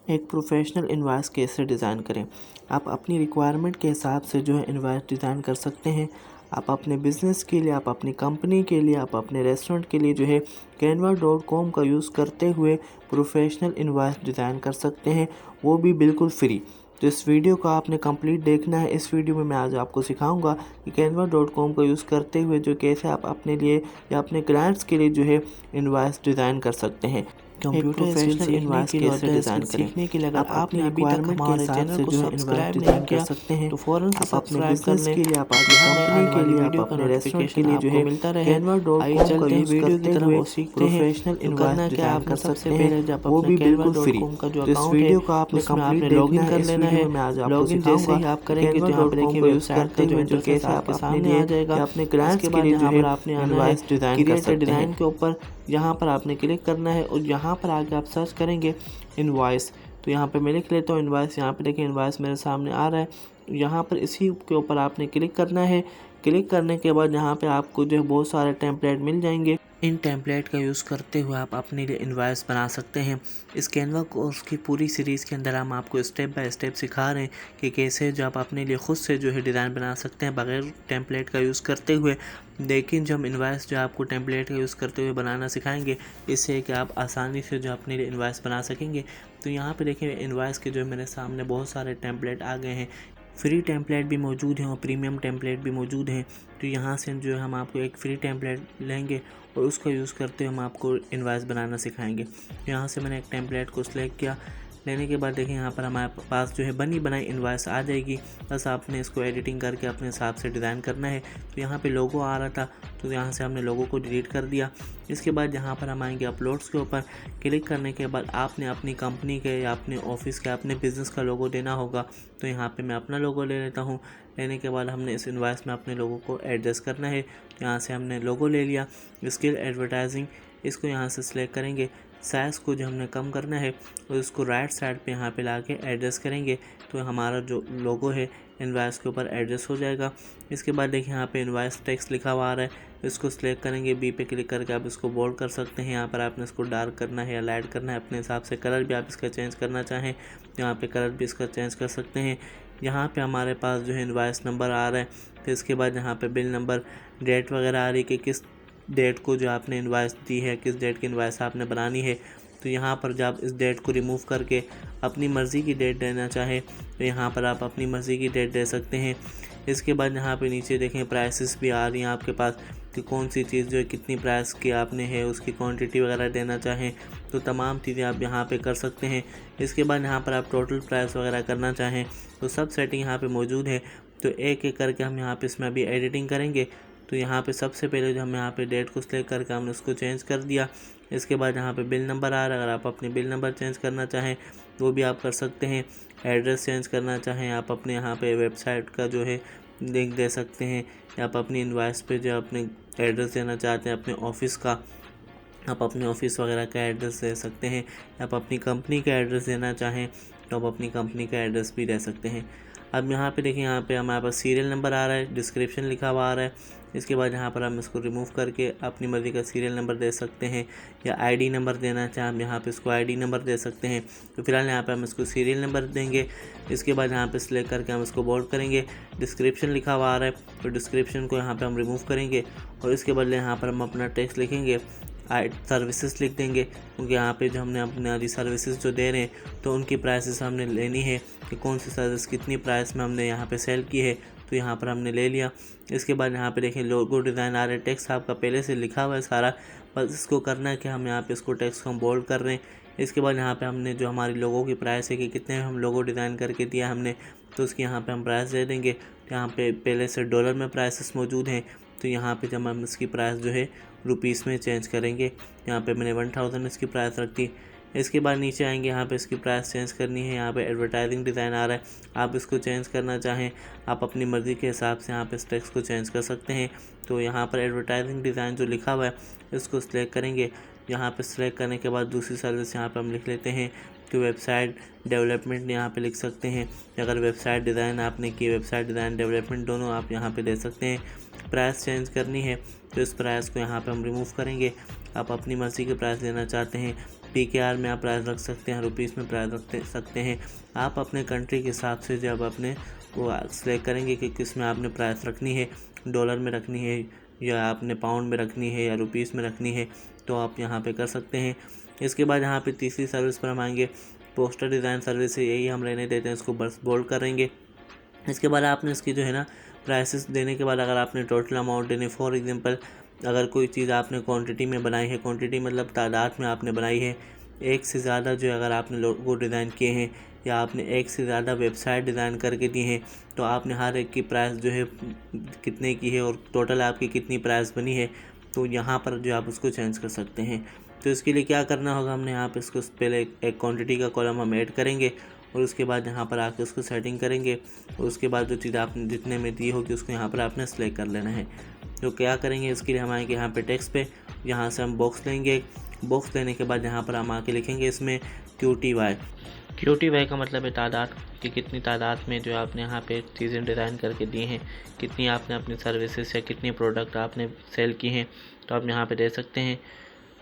एक professional invoice कैसे design करें। आप अपनी रिक्वायरमेंट के हिसाब से जो है इनवॉइस डिज़ाइन कर सकते हैं। आप अपने बिज़नेस के लिए, आप अपनी कंपनी के लिए, आप अपने रेस्टोरेंट के लिए जो है canva.com का यूज़ करते हुए प्रोफेशनल इनवॉइस डिज़ाइन कर सकते हैं, वो भी बिल्कुल फ्री। तो इस वीडियो को आपने कंप्लीट देखना है। इस वीडियो में मैं आज आपको सिखाऊंगा कि canva.com का यूज़ करते हुए जो कैसे आप अपने लिए या अपने क्लाइंट्स के लिए जो है इनवॉइस डिज़ाइन कर सकते हैं। कंप्यूटर प्रोफेशनल इनवॉइस कैसे डिज़ाइन करें। सीखने के लिए अगर आपने अभी तक हमारे चैनल को सब्सक्राइब नहीं किया सकते हैं तो फ़ौरन से सब्सक्राइब कर लें। के लिए, आप अपनी कंपनी के लिए, आप अपने रेस्टोरेंट के लिए जो है canva.com का यूज़ करते हुए प्रोफेशनल इनवॉइस डिज़ाइन कर सकते हैं, वो भी बिल्कुल फ्री। तो इस वीडियो को आपने कंप्लीट देखना है। इस वीडियो में मैं आज आपको सिखाऊंगा canva.com का यूज़ करते हुए जो कैसे आप अपने लिए या अपने क्लाइंट्स के लिए जो है इनवॉइस डिज़ाइन कर सकते हैं। के ऊपर यहाँ पर आपने क्लिक करना है और यहाँ पर आके आप सर्च करेंगे इनवॉइस। तो यहाँ पे मैं लिख लेता हूँ इनवॉइस। यहाँ पे देखिए इनवॉइस मेरे सामने आ रहा है। यहाँ पर इसी के ऊपर आपने क्लिक करना है। क्लिक करने के बाद यहाँ पे आपको जो है बहुत सारे टेम्पलेट मिल जाएंगे। इन टेम्पलेट का यूज़ करते हुए आप अपने लिए इनवॉइस बना सकते हैं। इस कैनवा कोर्स की पूरी सीरीज़ के अंदर हम आपको स्टेप बाय स्टेप सिखा रहे हैं कि कैसे जो आप अपने लिए खुद से जो है डिज़ाइन बना सकते हैं बगैर टेम्पलेट का यूज़ करते हुए। लेकिन जो हम इनवॉइस जो आपको टेम्पलेट का यूज़ करते हुए बनाना सिखाएंगे, इससे कि आप आसानी से जो अपने लिए इनवॉइस बना सकेंगे। तो यहाँ पे देखिए इनवॉइस के जो है मेरे सामने बहुत सारे टेम्पलेट आ गए हैं। फ्री टेम्पलेट भी मौजूद हैं और प्रीमियम टेम्पलेट भी मौजूद हैं। तो यहाँ से जो है हम आपको एक फ्री टेम्पलेट लेंगे और उसका यूज़ करते हुए हम आपको इनवॉइस बनाना सिखाएंगे। यहाँ से मैंने एक टेम्पलेट को सिलेक्ट किया। लेने के बाद देखिए यहाँ पर हमारे पास जो है बनी बनाई इनवॉइस आ जाएगी। बस आपने इसको एडिटिंग करके अपने हिसाब से डिज़ाइन करना है। तो यहाँ पे लोगो आ रहा था, तो यहाँ से हमने लोगो को डिलीट कर दिया। इसके बाद यहाँ पर हम आएंगे अपलोड्स के ऊपर। क्लिक करने के बाद आपने अपनी कंपनी के या अपने ऑफिस के, अपने बिज़नेस का लोगो देना होगा। तो यहाँ पे मैं अपना लोगो ले लेता हूँ। लेने के बाद हमने इस इनवॉइस में अपने लोगों को एडजस्ट करना है। यहाँ से हमने लोगो ले लिया। स्किल एडवर्टाइजिंग, इसको यहाँ से सिलेक्ट करेंगे। साइज़ को जो हमने कम करना है और इसको राइट साइड पे यहाँ पे लाके एडजस्ट करेंगे तो हमारा जो लोगो है इनवॉइस के ऊपर एडजस्ट हो जाएगा। इसके बाद देखिए यहाँ पे इनवॉइस टेक्स्ट लिखा हुआ आ रहा है, इसको सिलेक्ट करेंगे। बी पे क्लिक करके आप इसको बोल्ड कर सकते हैं। यहाँ पर आपने इसको डार्क करना है या लाइट करना है अपने हिसाब से। कलर भी आप इसका चेंज करना चाहें, यहाँ पे कलर भी इसका चेंज कर सकते हैं। यहाँ पे हमारे पास जो है इनवॉइस नंबर आ रहा है। फिर इसके बाद यहाँ पे बिल नंबर, डेट वगैरह आ रही है कि किस डेट को जो आपने इनवॉइस दी है, किस डेट की इनवॉइस आपने बनानी है। तो यहाँ पर जब आप इस डेट को रिमूव करके अपनी मर्ज़ी की डेट देना चाहें तो यहाँ पर आप अपनी मर्ज़ी की डेट दे सकते हैं। इसके बाद यहाँ पे नीचे देखें प्राइसेस भी आ रही हैं आपके पास कि कौन सी चीज़ जो है कितनी प्राइस की आपने है, उसकी क्वांटिटी वगैरह देना चाहें तो तमाम चीज़ें आप यहाँ पे कर सकते हैं। इसके बाद यहाँ पर आप टोटल प्राइस वगैरह करना चाहें तो सब सेटिंग यहाँ पे मौजूद है। तो एक एक करके हम यहाँ पे इसमें अभी एडिटिंग करेंगे। तो यहाँ पे सबसे पहले जो हम यहाँ पे डेट को सिलेक्ट करके हमने उसको चेंज कर दिया। इसके बाद यहाँ पे बिल नंबर आ रहा है, अगर आप अपने बिल नंबर चेंज करना चाहें वो भी आप कर सकते हैं। एड्रेस चेंज करना चाहें आप अपने यहाँ पे वेबसाइट का जो है लिंक दे सकते हैं, या आप अपनी इनवॉइस पे जो अपने एड्रेस देना चाहते हैं अपने ऑफिस का, आप अपने ऑफिस वगैरह का एड्रेस दे सकते हैं। आप अपनी कंपनी का एड्रेस देना चाहें तो आप अपनी कंपनी का एड्रेस भी दे सकते हैं। अब यहाँ पे देखिए यहाँ पे हमारे पास सीरियल नंबर आ रहा है, डिस्क्रिप्शन लिखा हुआ आ रहा है। इसके बाद यहाँ पर हम इसको रिमूव करके अपनी मर्ज़ी का सीरियल नंबर दे सकते हैं, या आईडी नंबर देना चाहें हम यहाँ पे इसको आईडी नंबर दे सकते हैं। तो फिलहाल यहाँ पे हम इसको सीरियल नंबर देंगे। इसके बाद यहाँ पे सिलेक्ट करके हम इसको बोल्ड करेंगे। डिस्क्रिप्शन लिखा हुआ आ रहा है तो डिस्क्रिप्शन को यहाँ पर हम रिमूव करेंगे और इसके बदले यहाँ पर हम अपना टेक्स्ट लिखेंगे, सर्विसेज लिख देंगे, क्योंकि यहाँ पे जो हमने अपनी सर्विसेज जो दे रहे हैं तो उनकी प्राइसेस हमने लेनी है कि कौन सी सर्विस कितनी प्राइस में हमने यहाँ पे सेल की है। तो यहाँ पर हमने ले लिया। इसके बाद यहाँ पे देखें लोगो डिज़ाइन आ रहा है, टेक्स्ट आपका पहले से लिखा हुआ है सारा, बस इसको करना है कि हम यहाँ पे इसको टेक्स्ट को हम बोल्ड कर रहे हैं। इसके बाद यहाँ पे हमने जो हमारी लोगों की प्राइस है कि कितने हम लोगो डिज़ाइन करके दिया हमने, तो उसकी यहाँ पे हम प्राइस दे देंगे। तो यहाँ पे पहले से डॉलर में प्राइसेस मौजूद हैं, तो यहाँ पे जब हम इसकी प्राइस जो है रुपीस में चेंज करेंगे। यहाँ पे मैंने 1000 इसकी प्राइस रख दी। इसके बाद नीचे आएंगे, यहाँ पे इसकी प्राइस चेंज करनी है। यहाँ पे एडवर्टाइजिंग डिज़ाइन आ रहा है, आप इसको चेंज करना चाहें आप अपनी मर्ज़ी के हिसाब से यहाँ पे इस टेक्स्ट को चेंज कर सकते हैं। तो यहाँ पर एडवर्टाइजिंग डिज़ाइन जो लिखा हुआ है इसको सिलेक्ट करेंगे। यहाँ पे सिलेक्ट करने के बाद दूसरी सर्विस यहाँ पे हम लिख लेते हैं कि वेबसाइट डेवलपमेंट यहाँ पे लिख सकते हैं। अगर वेबसाइट डिज़ाइन आपने की, वेबसाइट डिज़ाइन डेवलपमेंट दोनों आप यहाँ पे दे सकते हैं। प्राइस चेंज करनी है तो इस प्राइस को यहाँ पे हम रिमूव करेंगे। आप अपनी मर्ज़ी के प्राइस देना चाहते हैं PKR में आप प्राइस रख सकते हैं, रुपीज़ में प्राइस रख सकते हैं। आप अपने कंट्री के हिसाब से जब अपने वो सिलेक्ट करेंगे कि किस में आपने प्राइस रखनी है, डॉलर में रखनी है या आपने पाउंड में रखनी है या रुपीज़ में रखनी है, तो आप यहाँ पे कर सकते हैं। इसके बाद यहाँ पे तीसरी सर्विस पर हम आएंगे, पोस्टर डिज़ाइन सर्विस है, यही हम रहने देते हैं, इसको बस बोल्ड करेंगे। इसके बाद आपने इसकी जो है ना प्राइसेस देने के बाद अगर आपने टोटल अमाउंट देने, फॉर एग्जांपल अगर कोई चीज़ आपने क्वांटिटी में बनाई है, क्वांटिटी मतलब तादाद में आपने बनाई है, एक से ज़्यादा जो अगर आपने लोगो डिज़ाइन किए हैं या आपने एक से ज़्यादा वेबसाइट डिज़ाइन करके दी हैं, तो आपने हर एक की प्राइस जो है कितने की है और टोटल आपकी कितनी प्राइस बनी है, तो यहाँ पर जो आप उसको चेंज कर सकते हैं। तो इसके लिए क्या करना होगा, हमने यहाँ पे इसको पहले एक क्वांटिटी का कॉलम हम ऐड करेंगे और उसके बाद यहाँ पर आके उसको सेटिंग करेंगे और उसके बाद जो चीज़ आपने जितने में दी होगी उसको यहाँ पर आपने सेलेक्ट कर लेना है। तो क्या करेंगे, इसके लिए हम आएंगे यहाँ पे टेक्स्ट पे, यहाँ से हम बॉक्स लेंगे। बॉक्स लेने के बाद यहाँ पर हम आके लिखेंगे इसमें QTY का मतलब है तादाद कि कितनी तादाद में जो आपने यहाँ पे चीज़ें डिज़ाइन करके दी हैं, कितनी आपने अपनी सर्विसेज या कितनी प्रोडक्ट आपने सेल की हैं, तो आप यहाँ पे दे सकते हैं।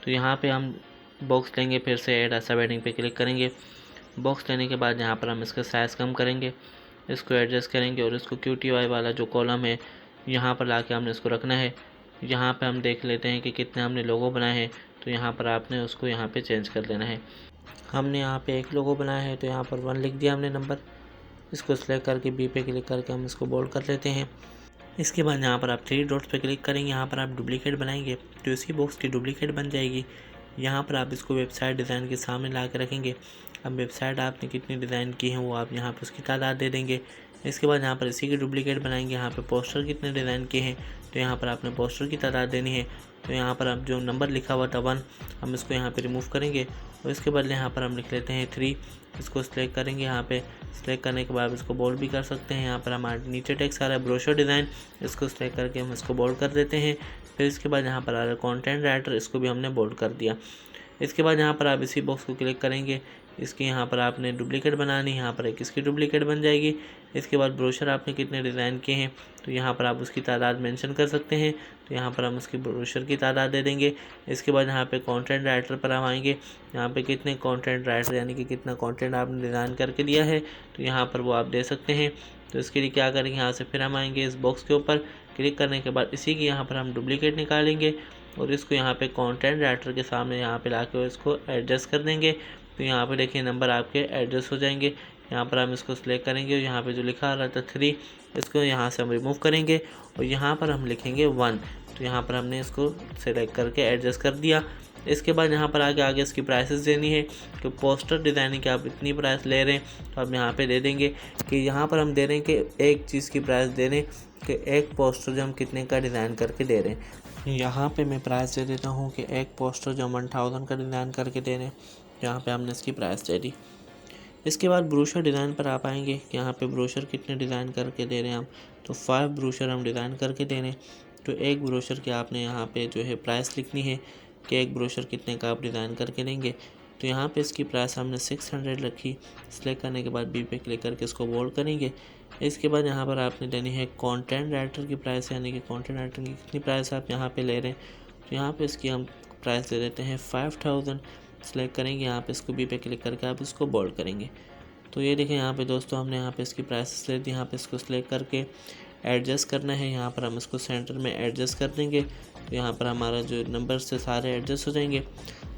तो यहाँ पे हम बॉक्स लेंगे, फिर से ऐड सब हेडिंग पे क्लिक करेंगे। बॉक्स लेने के बाद यहाँ पर हम इसका साइज़ कम करेंगे, इसको एडजस्ट करेंगे और इसको QTY वाला जो कॉलम है यहाँ पर लाके हमने इसको रखना है। यहाँ पे हम देख लेते हैं कि कितने हमने लोगो बनाए हैं, तो यहाँ पर आपने उसको यहाँ पे चेंज कर देना है। हमने यहाँ पे एक लोगो बनाया है तो यहाँ पर 1 लिख दिया हमने नंबर। इसको सिलेक्ट करके B पे क्लिक करके हम इसको बोल्ड कर लेते हैं। इसके बाद यहाँ पर आप 3 डॉट्स पे क्लिक करेंगे, यहाँ पर आप डुप्लीकेट बनाएंगे तो इसी बॉक्स की डुप्लीकेट बन जाएगी। यहाँ पर आप इसको वेबसाइट डिज़ाइन के सामने ला के रखेंगे। अब वेबसाइट आपने कितनी डिज़ाइन की है वो आप यहाँ पर उसकी तादाद दे देंगे। इसके बाद यहाँ पर इसी की डुप्लीकेट बनाएंगे। यहाँ पे पोस्टर कितने डिज़ाइन किए हैं तो यहाँ पर आपने पोस्टर की तादाद देनी है। तो यहाँ पर अब जो नंबर लिखा हुआ था 1, हम इसको यहाँ पे रिमूव करेंगे और इसके बदले यहाँ पर हम लिख लेते हैं 3। इसको सिलेक्ट करेंगे, यहाँ पे सिलेक्ट करने के बाद इसको बोल्ड भी कर सकते हैं। यहाँ पर हमारे नीचे टेक्स्ट आ रहा है ब्रोशर डिज़ाइन, इसको सिलेक्ट करके हम इसको बोल्ड कर देते हैं। फिर इसके बाद यहाँ पर आ रहा है कंटेंट राइटर, इसको भी हमने बोल्ड कर दिया। इसके बाद यहाँ पर आप इसी बॉक्स को क्लिक करेंगे, इसकी यहाँ पर आपने डुप्लीकेट बनानी, यहाँ पर एक इसकी डुप्लीकेट बन जाएगी। इसके बाद ब्रोशर आपने कितने डिज़ाइन किए हैं तो यहाँ पर आप उसकी तादाद मेंशन कर सकते हैं, तो यहाँ पर हम उसकी ब्रोशर की तादाद दे देंगे। इसके बाद यहाँ पे कंटेंट राइटर पर हम आएंगे, यहाँ पे कितने कंटेंट राइटर यानी कि कितना कंटेंट आपने डिज़ाइन करके दिया है तो यहाँ पर वो आप दे सकते हैं। तो इसके लिए क्या करेंगे, यहाँ से फिर हम आएंगे इस बॉक्स के ऊपर, क्लिक करने के बाद इसी की यहाँ पर हम डुप्लीकेट निकालेंगे और इसको यहाँ पे कंटेंट राइटर के सामने यहाँ पे लाके इसको एडजस्ट कर देंगे। तो यहाँ पे देखिए नंबर आपके एडजस्ट हो जाएंगे। यहाँ पर हम इसको सिलेक्ट करेंगे और यहाँ पे जो लिखा आ रहा था 3, इसको यहाँ से हम रिमूव करेंगे और यहाँ पर हम लिखेंगे 1। तो यहाँ पर हमने इसको सेलेक्ट करके एडजस्ट कर दिया। इसके बाद यहाँ पर आगे इसकी प्राइसेस देनी है। तो पोस्टर डिज़ाइनिंग की आप इतनी प्राइस ले रहे हैं तो आप यहाँ पे दे देंगे कि यहाँ पर हम दे रहे हैं कि एक चीज़ की प्राइस दे रहे हैं कि एक पोस्टर जो हम कितने का डिज़ाइन करके दे रहे हैं। यहाँ पे मैं प्राइस दे देता हूँ कि एक पोस्टर जो हम 1000 का डिज़ाइन करके दे रहे हैं, यहाँ पे हमने इसकी प्राइस दे दी। इसके बाद ब्रोशर डिज़ाइन पर आप आएंगे कि यहाँ पे ब्रोशर कितने डिज़ाइन करके दे रहे हैं हम, तो 5 ब्रोशर हम डिज़ाइन करके दे रहे हैं। तो एक ब्रोशर की आपने यहाँ पे जो है प्राइस लिखनी है कि एक ब्रोशर कितने का आप डिज़ाइन करके देंगे। तो यहाँ पे इसकी प्राइस हमने 600 रखी। सिलेक्ट करने के बाद B पे क्लिक करके इसको बोल्ड करेंगे। इसके बाद यहाँ पर आपने देनी है कंटेंट राइटर की प्राइस, यानी कि कंटेंट राइटर की कितनी प्राइस आप यहाँ पे ले रहे हैं। तो यहाँ पे इसकी हम प्राइस दे देते हैं 5000। सेलेक्ट करेंगे, यहाँ पे इसको B पे क्लिक करके आप इसको बोल्ड करेंगे। तो ये देखें यहाँ पे दोस्तों हमने यहाँ पे इसकी प्राइसेस ले दी। यहाँ पे इसको सिलेक्ट करके एडजस्ट करना है, यहाँ पर हम इसको सेंटर में एडजस्ट कर देंगे। तो यहाँ पर हमारा जो नंबर से सारे एडजस्ट हो जाएंगे।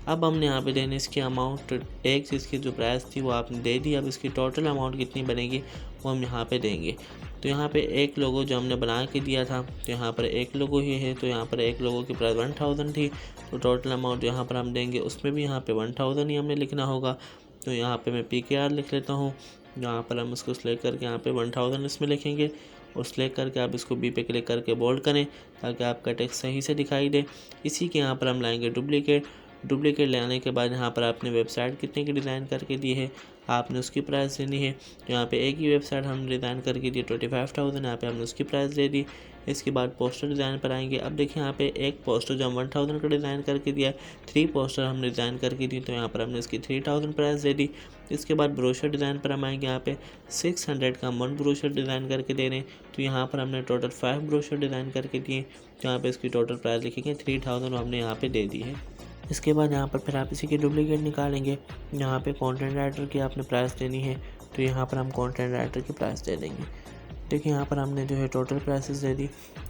अब हमने यहाँ पे देने इसकी अमाउंट, एक चीज़ की जो प्राइस थी वो आपने दे दी। अब इसकी टोटल अमाउंट कितनी बनेगी वो हम यहाँ पे देंगे। तो यहाँ पे एक लोगो जो हमने बना के दिया था तो यहाँ पर एक लोगो ही है, तो यहाँ पर एक लोगो की प्राइस 1000 थी। तो टोटल अमाउंट यहाँ पर हम देंगे उसमें भी यहाँ पे 1000 ही हमने लिखना होगा। तो यहाँ पे मैं PKR लिख लेता हूँ। यहाँ पर हम इसको सिलेक्ट करके यहाँ पे 1000 इसमें लिखेंगे और सिलेक्ट करके आप इसको B पे क्लिक करके बोल्ड करें ताकि आपका टेक्स्ट सही से दिखाई दे। इसी के यहाँ पर हम लाएंगे डुप्लीकेट लाने के बाद यहाँ पर आपने वेबसाइट कितने की डिज़ाइन करके दी है आपने उसकी प्राइस देनी है। तो यहाँ पे एक ही वेबसाइट हमने डिज़ाइन करके दी 25,000, यहाँ पे हमने उसकी प्राइस दे दी। इसके बाद पोस्टर डिज़ाइन पर आएंगे। अब देखिए यहाँ पे एक पोस्टर जो हम 1000 का डिज़ाइन करके दिया है, 3 पोस्टर हमने डिज़ाइन करके दी, तो यहाँ पर हमने इसकी 3000 प्राइस दे दी। इसके बाद ब्रोशर डिज़ाइन पर हम आएंगे। यहाँ पे 600 का हम 1 ब्रोशर डिज़ाइन करके दे रहे हैं, तो यहाँ पर हमने टोटल 5 ब्रोशर डिज़ाइन करके दिए। तो यहाँ पे इसकी टोटल प्राइस लिखेंगे 3000 हमने यहाँ पे दे दी है। इसके बाद यहाँ पर फिर आप इसी की डुप्लीकेट निकालेंगे। यहाँ पे कंटेंट राइटर की आपने प्राइस देनी है, तो यहाँ पर हम कंटेंट राइटर की प्राइस दे देंगे। देखिए यहाँ पर हमने जो है टोटल प्राइसेस दे दी।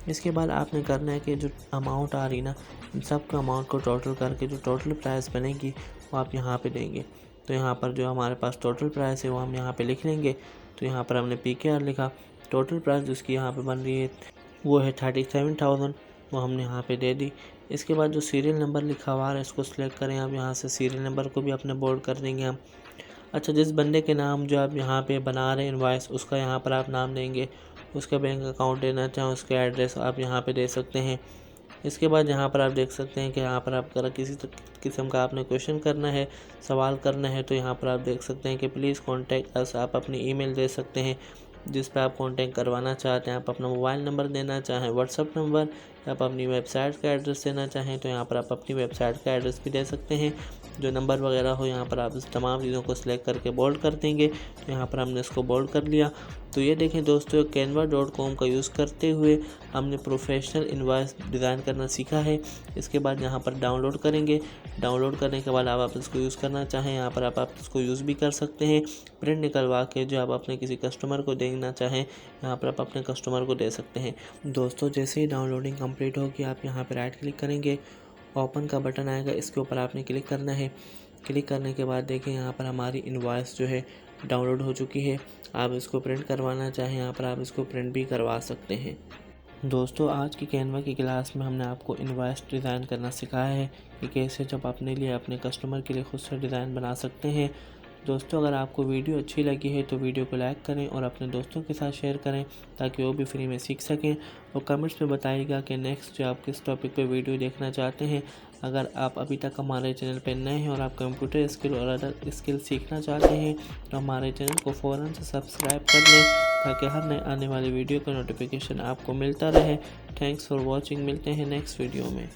इसके बाद आपने करना है कि जो अमाउंट आ रही ना, इन सब के अमाउंट को टोटल करके जो टोटल प्राइस बनेगी वो आप यहाँ पे देंगे। तो यहाँ पर जो हमारे पास टोटल प्राइस है वो हम यहाँ पे लिख लेंगे। तो यहाँ पर हमने PKR लिखा, टोटल प्राइस जिसकी यहाँ पे बन रही है वो है 37,000, वो हमने यहाँ पे दे दी। इसके बाद जो सीरियल नंबर लिखा हुआ है इसको सिलेक्ट करें। आप यहाँ से सीरियल नंबर को भी अपने बोल्ड कर देंगे हम। अच्छा, जिस बंदे के नाम जो आप यहाँ पे बना रहे हैं इनवॉइस, उसका यहाँ पर आप नाम देंगे। उसका बैंक अकाउंट देना चाहें, उसका एड्रेस आप यहाँ पे दे सकते हैं। इसके बाद यहाँ पर आप देख सकते हैं कि यहाँ पर आप अगर किसी किस्म का आपने क्वेश्चन करना है, सवाल करना है, तो यहाँ पर आप देख सकते हैं कि प्लीज़ कॉन्टैक्ट अस। आप अपनी ईमेल दे सकते हैं जिस पे आप कॉन्टैक्ट करवाना चाहते हैं। आप अपना मोबाइल नंबर देना चाहें, व्हाट्सअप नंबर, या आप अपनी वेबसाइट का एड्रेस देना चाहें तो यहाँ पर आप अपनी वेबसाइट का एड्रेस भी दे सकते हैं। जो नंबर वगैरह हो यहाँ पर आप इस तमाम चीज़ों को सिलेक्ट करके बोल्ड कर देंगे। तो यहाँ पर हमने इसको बोल्ड कर लिया। तो ये देखें दोस्तों, canva.com का यूज़ करते हुए हमने प्रोफेशनल इनवॉइस डिज़ाइन करना सीखा है। इसके बाद यहाँ पर डाउनलोड करेंगे। डाउनलोड करने के बाद आप इसको यूज़ करना चाहें, यहाँ पर आप इसको यूज़ भी कर सकते हैं। प्रिंट निकलवा के जो आप अपने किसी कस्टमर को देना चाहें, यहाँ पर आप अपने कस्टमर को दे सकते हैं। दोस्तों, जैसे ही डाउनलोडिंग कंप्लीट होगी आप यहाँ पर राइट क्लिक करेंगे, ओपन का बटन आएगा, इसके ऊपर आपने क्लिक करना है। क्लिक करने के बाद देखिए यहाँ पर हमारी इनवॉइस जो है डाउनलोड हो चुकी है। आप इसको प्रिंट करवाना चाहें, यहाँ पर आप इसको प्रिंट भी करवा सकते हैं। दोस्तों, आज की कैनवा की क्लास में हमने आपको इनवॉइस डिज़ाइन करना सिखाया है कि कैसे जब अपने लिए अपने कस्टमर के लिए खुद से डिज़ाइन बना सकते हैं। दोस्तों, अगर आपको वीडियो अच्छी लगी है तो वीडियो को लाइक करें और अपने दोस्तों के साथ शेयर करें ताकि वो भी फ्री में सीख सकें। और कमेंट्स में बताइएगा कि नेक्स्ट जो आप किस टॉपिक पे वीडियो देखना चाहते हैं। अगर आप अभी तक हमारे चैनल पर नए हैं और आप कंप्यूटर स्किल और अदर स्किल सीखना चाहते हैं तो हमारे चैनल को फ़ौरन से सब्सक्राइब कर लें ताकि हर नए आने वाली वीडियो का नोटिफिकेशन आपको मिलता रहे। Thanks for watching. मिलते हैं नेक्स्ट वीडियो में।